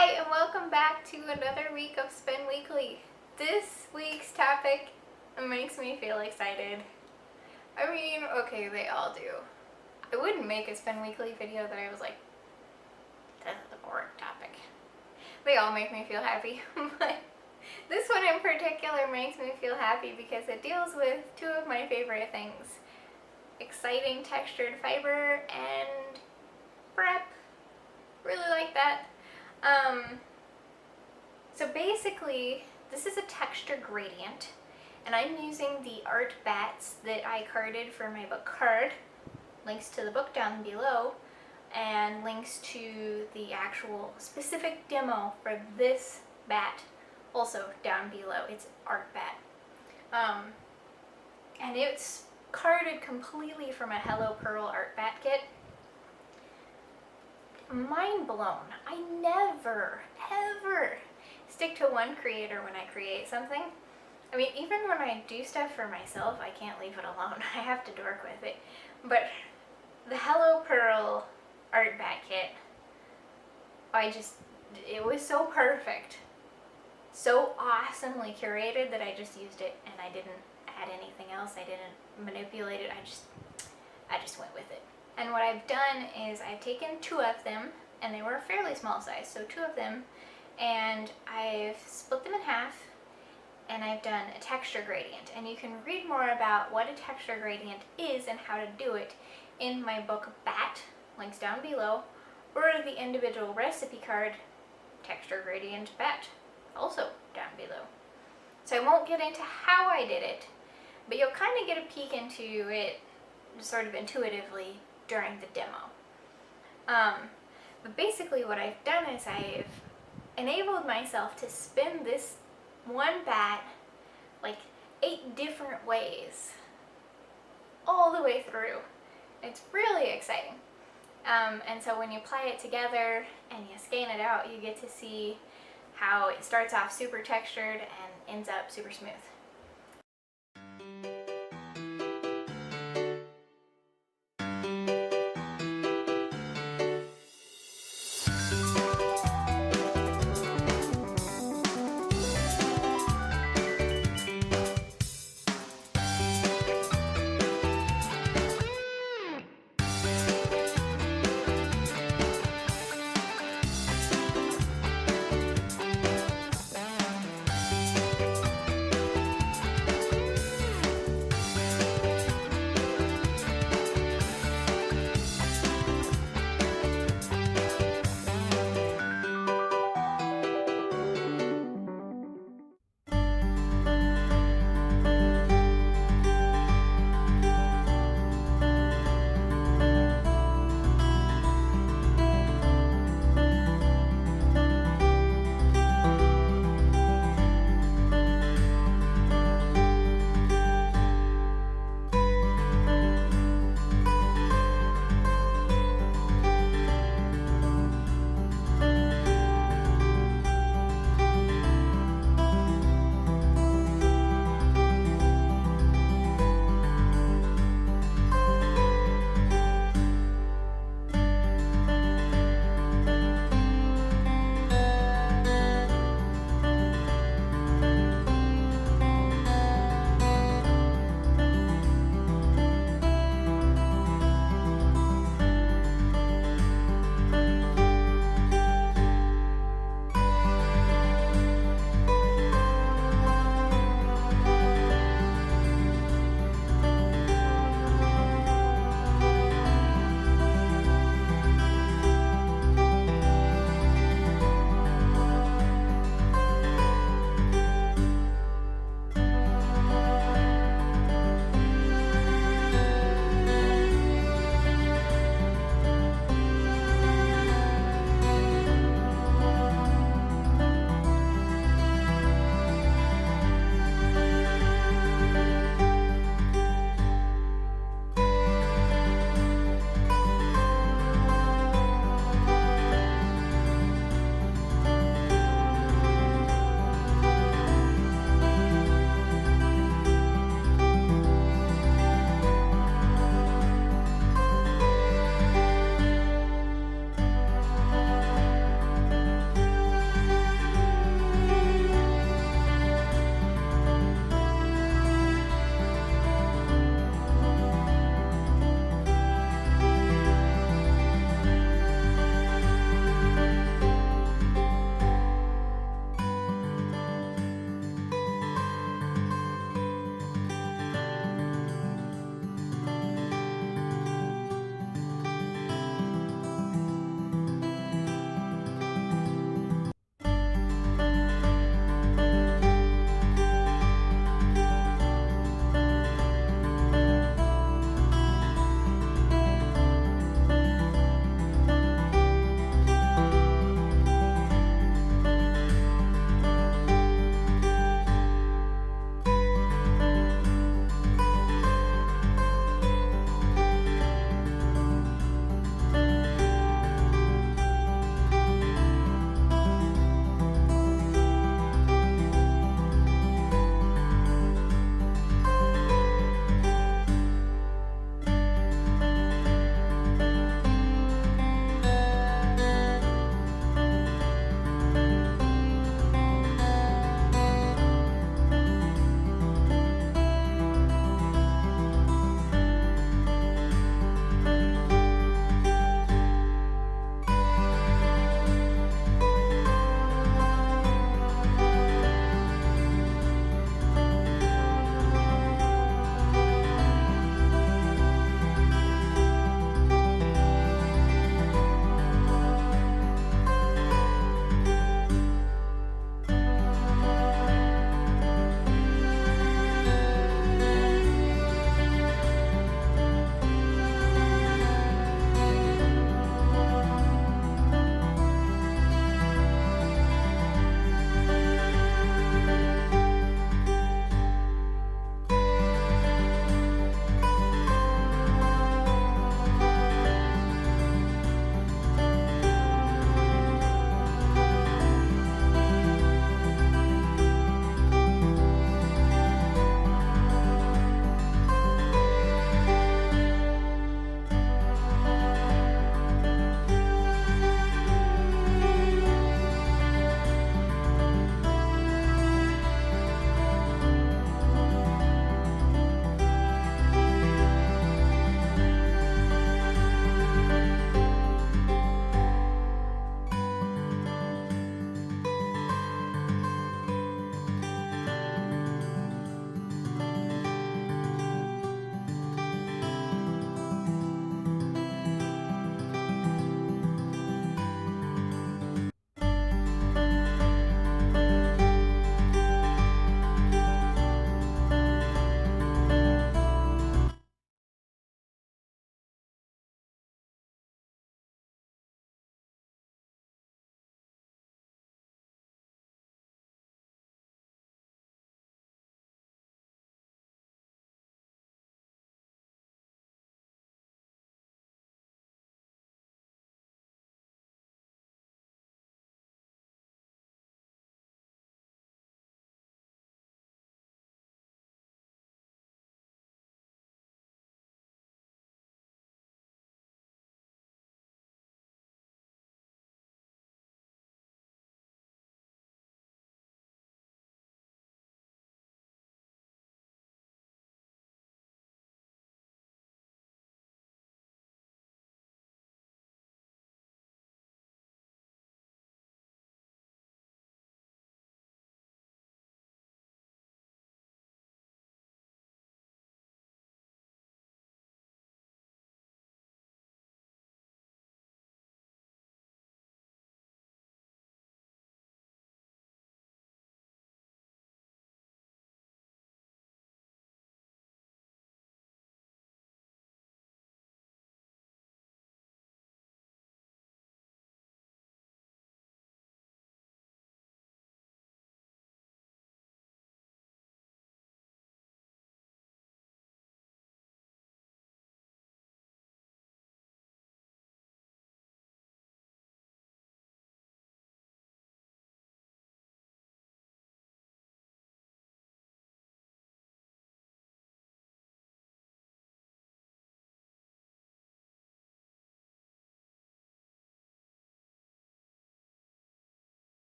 Hi, and welcome back to another week of Spin Weekly. This week's topic makes me feel excited. I mean, okay, they all do. I wouldn't make a Spin Weekly video that I was like, that's a boring topic. They all make me feel happy, but this one in particular makes me feel happy because it deals with two of my favorite things: exciting textured fiber and prep. Really like that. So basically, this is a texture gradient, and I'm using the art bats that I carded for my book card. Links to the book down below, and links to the actual specific demo for this bat also down below. It's art bat. And it's carded completely from a Hello Pearl art bat kit. Mind blown. I never, ever stick to one creator when I create something. I mean, even when I do stuff for myself, I can't leave it alone. I have to dork with it. But the Hello Pearl art bat kit, it was so perfect. So awesomely curated that I just used it and I didn't add anything else. I didn't manipulate it. I just went with it. And what I've done is I've taken two of them, and they were a fairly small size, so two of them, and I've split them in half, and I've done a texture gradient. And you can read more about what a texture gradient is and how to do it in my book Bat, links down below, or the individual recipe card, Texture Gradient Bat, also down below. So I won't get into how I did it, but you'll kind of get a peek into it sort of intuitively during the demo. But basically what I've done is I've enabled myself to spin this one bat like 8 different ways all the way through. It's really exciting. And so when you apply it together and you scan it out, you get to see how it starts off super textured and ends up super smooth.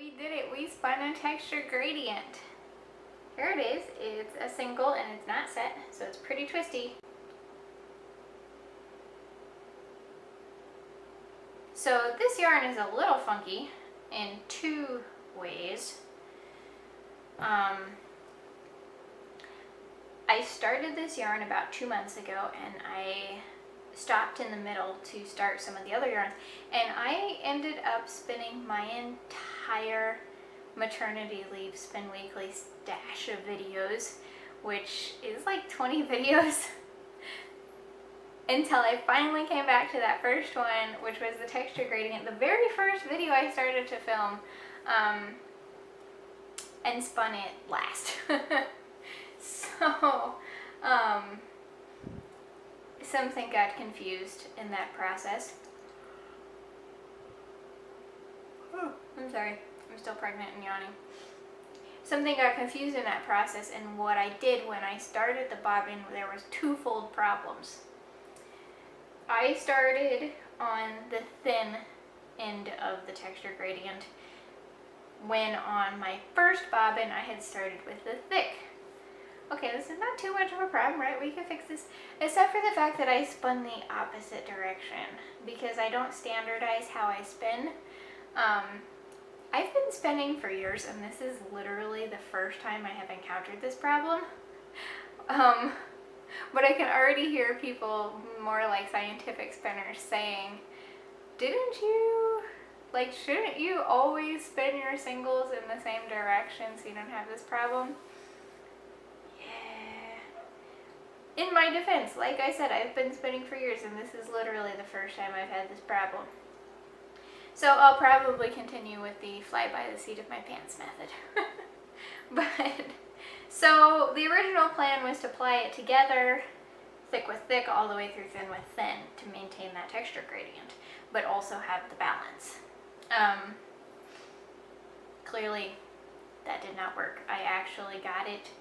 We did it. We spun a texture gradient. Here it is. It's a single and it's not set, so it's pretty twisty. So this yarn is a little funky in two ways. I started this yarn about 2 months ago, and I stopped in the middle to start some of the other yarns, and I ended up spinning my entire maternity leave Spin Weekly stash of videos, which is like 20 videos, until I finally came back to that first one, which was the texture gradient, the very first video I started to film, and spun it last. So, something got confused in that process. I'm sorry, I'm still pregnant and yawning. Something got confused in that process, and what I did when I started the bobbin, there was twofold problems. I started on the thin end of the texture gradient, when on my first bobbin I had started with the thick. Okay, this is not too much of a problem, right? We can fix this, except for the fact that I spun the opposite direction, because I don't standardize how I spin. I've been spinning for years, and this is literally the first time I have encountered this problem. But I can already hear people, more like scientific spinners, saying, shouldn't you always spin your singles in the same direction so you don't have this problem? In my defense, like I said, I've been spinning for years, and this is literally the first time I've had this problem. So I'll probably continue with the fly by the seat of my pants method. So the original plan was to ply it together, thick with thick, all the way through thin with thin, to maintain that texture gradient, but also have the balance. Clearly, that did not work. I actually got it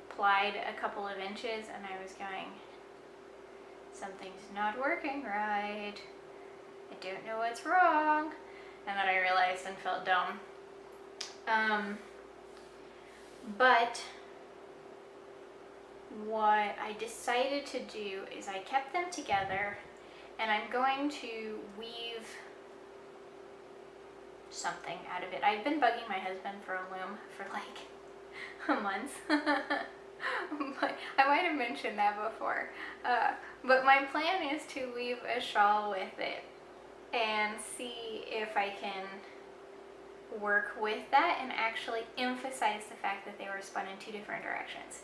plied a couple of inches, and I was going, something's not working right. I don't know what's wrong. And then I realized and felt dumb. But what I decided to do is I kept them together, and I'm going to weave something out of it. I've been bugging my husband for a loom for like a month. But I might have mentioned that before. But my plan is to weave a shawl with it and see if I can work with that and actually emphasize the fact that they were spun in two different directions.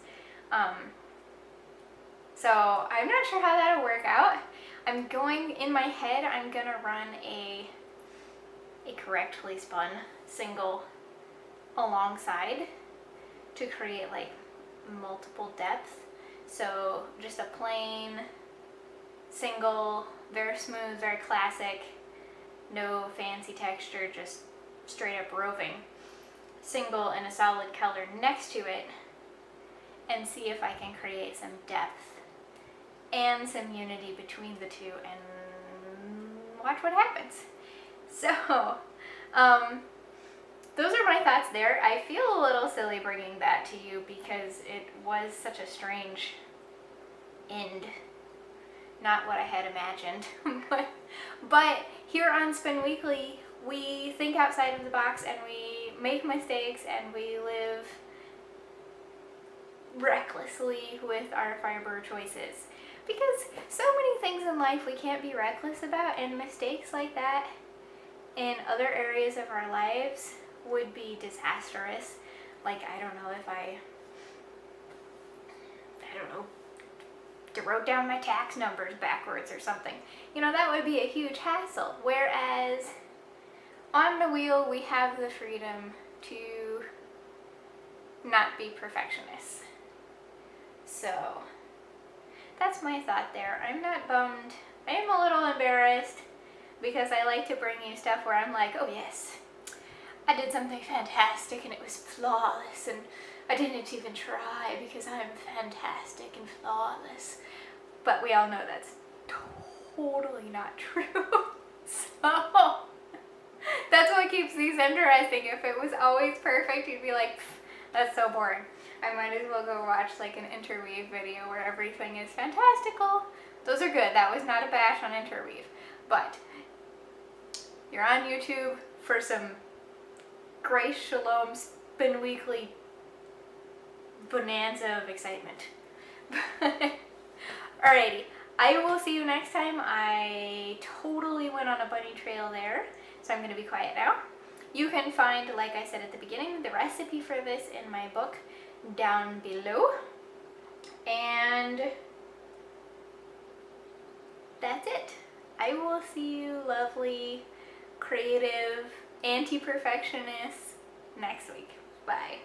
So I'm not sure how that'll work out. In my head, I'm gonna run a correctly spun single alongside to create like multiple depth. So just a plain single, very smooth, very classic, no fancy texture, just straight up roving single in a solid color next to it, and see if I can create some depth and some unity between the two and watch what happens. So those are my thoughts there. I feel a little silly bringing that to you because it was such a strange end. Not what I had imagined. But here on Spin Weekly, we think outside of the box, and we make mistakes, and we live recklessly with our fiber choices. Because so many things in life we can't be reckless about, and mistakes like that in other areas of our lives would be disastrous. Like, I don't know, if I wrote down my tax numbers backwards or something. You know, that would be a huge hassle. Whereas on the wheel, we have the freedom to not be perfectionists. So that's my thought there. I'm not bummed. I am a little embarrassed because I like to bring you stuff where I'm like, oh yes, I did something fantastic and it was flawless, and I didn't even try because I'm fantastic and flawless. But we all know that's totally not true. So that's what keeps these interesting. If it was always perfect, you'd be like, that's so boring. I might as well go watch like an interweave video where everything is fantastical. Those are good. That was not a bash on interweave. But you're on YouTube for some Grace Shalom Spin Weekly bonanza of excitement. Alrighty, I will see you next time. I totally went on a bunny trail there, so I'm going to be quiet now. You can find, like I said at the beginning, the recipe for this in my book down below. And that's it. I will see you lovely, creative, anti-perfectionists next week. Bye.